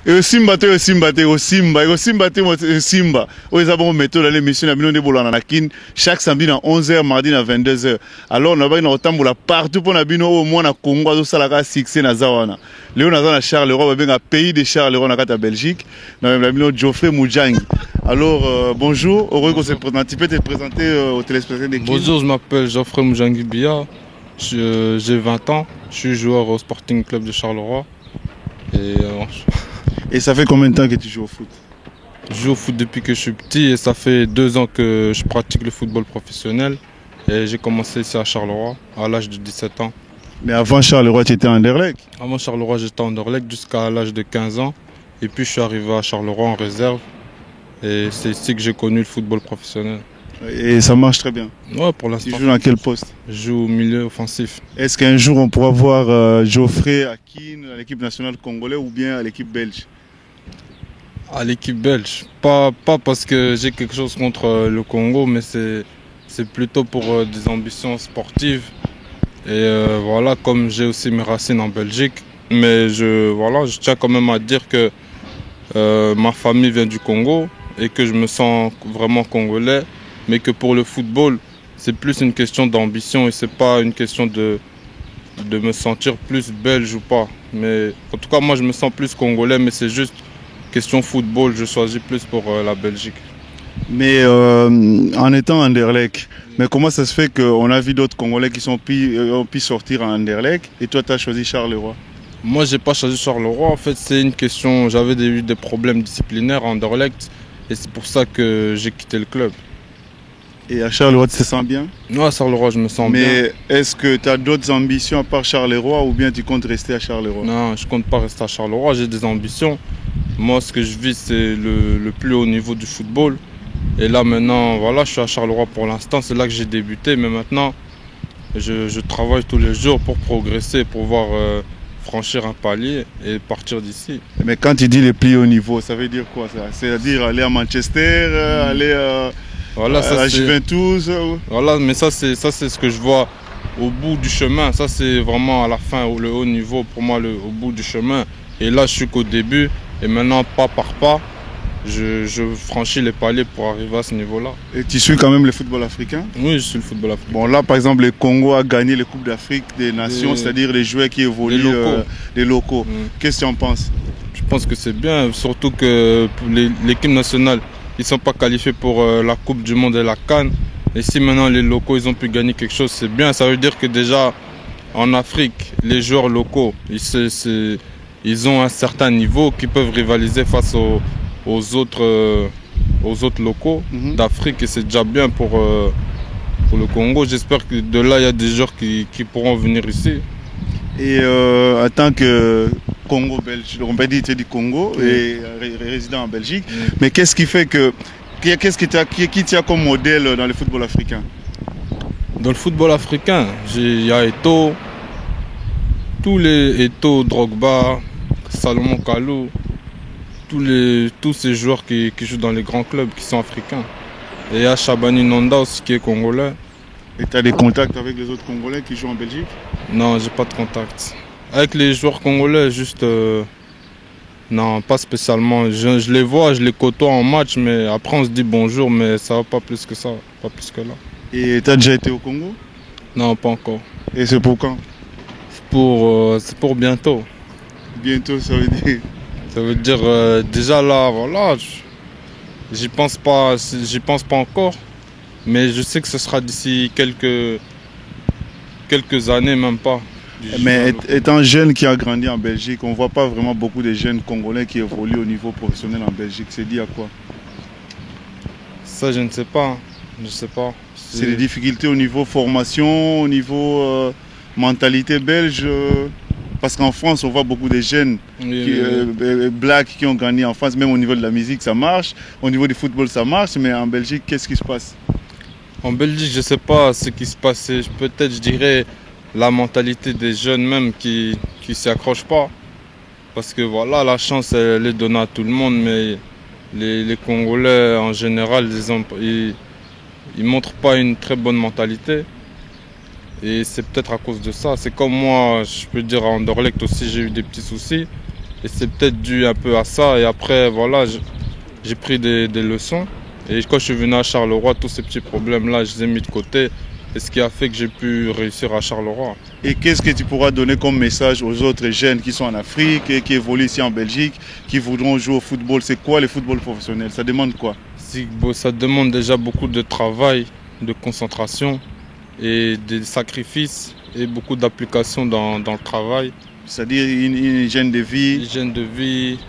Et Simba, Simba. Ils ont méthode dans l'émission de chaque samedi à 11h, mardi à 22h. Alors, on a une autant partout pour nous au moins à Congo, à Salaka, Sixé, à Zawana. Léon a Charleroi, un pays de Charleroi, à Belgique. Nous avons Geoffrey Moujangi. Alors, bonjour, heureux que tu peux te présenter aux téléspectateurs de Kin. Bonjour, je m'appelle Geoffrey Moujangi Bia, j'ai 20 ans, je suis joueur au Sporting Club de Charleroi. Et ça fait combien de temps que tu joues au foot? Je joue au foot depuis que je suis petit et ça fait 2 ans que je pratique le football professionnel. Et j'ai commencé ici à Charleroi à l'âge de 17 ans. Mais avant Charleroi, tu étais à Anderlecht? Avant Charleroi, j'étais à Anderlecht jusqu'à l'âge de 15 ans. Et puis je suis arrivé à Charleroi en réserve. Et c'est ici que j'ai connu le football professionnel. Et ça marche très bien? Ouais, pour l'instant. Tu joues dans quel poste? Je joue au milieu offensif. Est-ce qu'un jour on pourra voir Geoffrey à Kin, à l'équipe nationale congolaise ou bien à l'équipe belge? À l'équipe belge. Pas parce que j'ai quelque chose contre le Congo, mais c'est plutôt pour des ambitions sportives. Et voilà, comme j'ai aussi mes racines en Belgique. Mais je tiens quand même à dire que ma famille vient du Congo et que je me sens vraiment congolais. Mais que pour le football, c'est plus une question d'ambition et c'est pas une question de me sentir plus belge ou pas. Mais en tout cas, moi je me sens plus congolais, mais c'est juste question football, je choisis plus pour la Belgique. Mais en étant Anderlecht, mais comment ça se fait qu'on a vu d'autres Congolais qui ont pu sortir à Anderlecht et toi tu as choisi Charleroi? Moi j'ai pas choisi Charleroi, en fait c'est une question, j'avais eu des problèmes disciplinaires à Anderlecht et c'est pour ça que j'ai quitté le club. Et à Charleroi, tu te sens bien? Non, à Charleroi, je me sens bien. Mais est-ce que tu as d'autres ambitions à part Charleroi ou bien tu comptes rester à Charleroi? Non, je compte pas rester à Charleroi, j'ai des ambitions. Moi, ce que je vis, c'est le plus haut niveau du football. Et là, maintenant, voilà, je suis à Charleroi pour l'instant, c'est là que j'ai débuté. Mais maintenant, je travaille tous les jours pour progresser, pour pouvoir franchir un palier et partir d'ici. Mais quand tu dis le plus haut niveau, ça veut dire quoi ça? C'est-à-dire aller à Manchester, aller voilà, à Juventus? Voilà, mais ça c'est ce que je vois au bout du chemin. Ça c'est vraiment à la fin, le haut niveau pour moi, au bout du chemin. Et là je suis qu'au début et maintenant pas par pas, je franchis les paliers pour arriver à ce niveau-là. Et tu suis quand même le football africain? Oui, je suis le football africain. Bon là par exemple le Congo a gagné les Coupes d'Afrique des Nations, c'est-à-dire les joueurs qui évoluent, les locaux. Qu'est-ce que tu en penses? Je pense que c'est bien, surtout que l'équipe nationale, ils ne sont pas qualifiés pour la Coupe du Monde et la CAN. Et si maintenant les locaux ils ont pu gagner quelque chose, c'est bien. Ça veut dire que déjà en Afrique, les joueurs locaux, ils ont un certain niveau qui peuvent rivaliser face aux autres locaux d'Afrique. Et c'est déjà bien pour le Congo. J'espère que de là, il y a des joueurs qui pourront venir ici. Et en tant que Congo-Belge, on peut dire que tu es du Congo et résident en Belgique, mais qu'est-ce qui fait que... Qui tient comme modèle dans le football africain? Dans le football africain, il y a Eto'o, Eto'o, Drogba, Salomon Kalou, tous ces joueurs qui jouent dans les grands clubs qui sont africains. Et il y a Chabani Nonda aussi qui est congolais. Et tu as des contacts avec les autres Congolais qui jouent en Belgique? Non, j'ai pas de contact. Avec les joueurs congolais, juste... non, pas spécialement. Je les vois, je les côtoie en match, mais après on se dit bonjour, mais ça va pas plus que ça, pas plus que là. Et tu as déjà été au Congo? Non, pas encore. Et c'est pour quand? C'est pour bientôt. Bientôt, ça veut dire? Ça veut dire déjà là, voilà, j'y pense pas encore, mais je sais que ce sera d'ici quelques années, même pas. Mais étant jeune qui a grandi en Belgique, on ne voit pas vraiment beaucoup de jeunes Congolais qui évoluent au niveau professionnel en Belgique. C'est dû à quoi? Ça, je ne sais pas. Je sais pas. C'est des difficultés au niveau formation, au niveau mentalité belge. Parce qu'en France, on voit beaucoup de jeunes blacks qui ont grandi en France. Même au niveau de la musique, ça marche. Au niveau du football, ça marche. Mais en Belgique, qu'est-ce qui se passe? En Belgique, je ne sais pas ce qui se passe. Peut-être, je dirais, la mentalité des jeunes même qui s'y accrochent pas. Parce que voilà, la chance elle est donnée à tout le monde, mais les Congolais en général, ils montrent pas une très bonne mentalité. Et c'est peut-être à cause de ça. C'est comme moi, je peux dire à Anderlecht aussi, j'ai eu des petits soucis. Et c'est peut-être dû un peu à ça. Et après, voilà, j'ai pris des leçons. Et quand je suis venu à Charleroi, tous ces petits problèmes-là, je les ai mis de côté. Et ce qui a fait que j'ai pu réussir à Charleroi. Et qu'est-ce que tu pourras donner comme message aux autres jeunes qui sont en Afrique et qui évoluent ici en Belgique, qui voudront jouer au football? C'est quoi le football professionnel? Ça demande quoi? Ça demande déjà beaucoup de travail, de concentration et des sacrifices et beaucoup d'application dans le travail. C'est-à-dire une hygiène de vie. Hygiène de vie,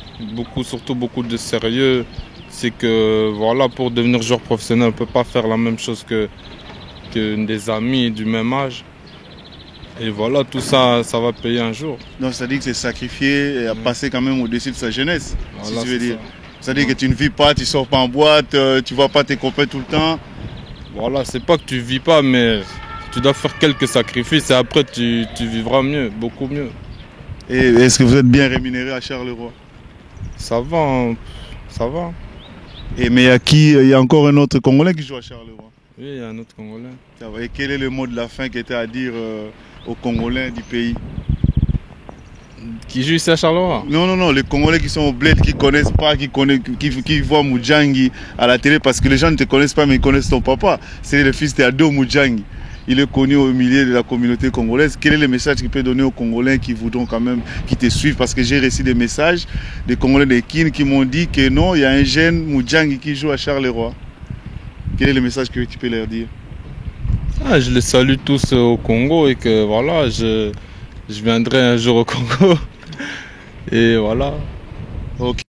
surtout beaucoup de sérieux. C'est que voilà, pour devenir joueur professionnel, on ne peut pas faire la même chose que des amis du même âge. Et voilà, tout ça, ça va payer un jour. Donc c'est-à-dire que c'est sacrifier et à passer quand même au-dessus de sa jeunesse, Voilà, si tu veux dire. ça. C'est-à-dire que tu ne vis pas, tu sors pas en boîte, tu vois pas tes copains tout le temps. Voilà, c'est pas que tu vis pas, mais tu dois faire quelques sacrifices et après tu vivras mieux, beaucoup mieux. Et est-ce que vous êtes bien rémunéré à Charleroi? Ça va, hein, ça va. Et mais il y a encore un autre Congolais qui joue à Charleroi. Oui, il y a un autre Congolais. Ça va. Et quel est le mot de la fin qui était à dire aux Congolais du pays? Qui joue ici à Charleroi? Non, les Congolais qui sont au bled, qui connaissent pas, qui voient Mujangi à la télé, parce que les gens ne te connaissent pas mais ils connaissent ton papa. C'est le fils d'Ado Mujangi. Il est connu au milieu de la communauté congolaise. Quel est le message qu'il peut donner aux Congolais qui voudront quand même, qui te suivent? Parce que j'ai reçu des messages des Congolais de Kin qui m'ont dit que non, il y a un jeune Mujangi qui joue à Charleroi. Quel est le message que tu peux leur dire? Je les salue tous au Congo et que voilà, je viendrai un jour au Congo. Et voilà. Ok.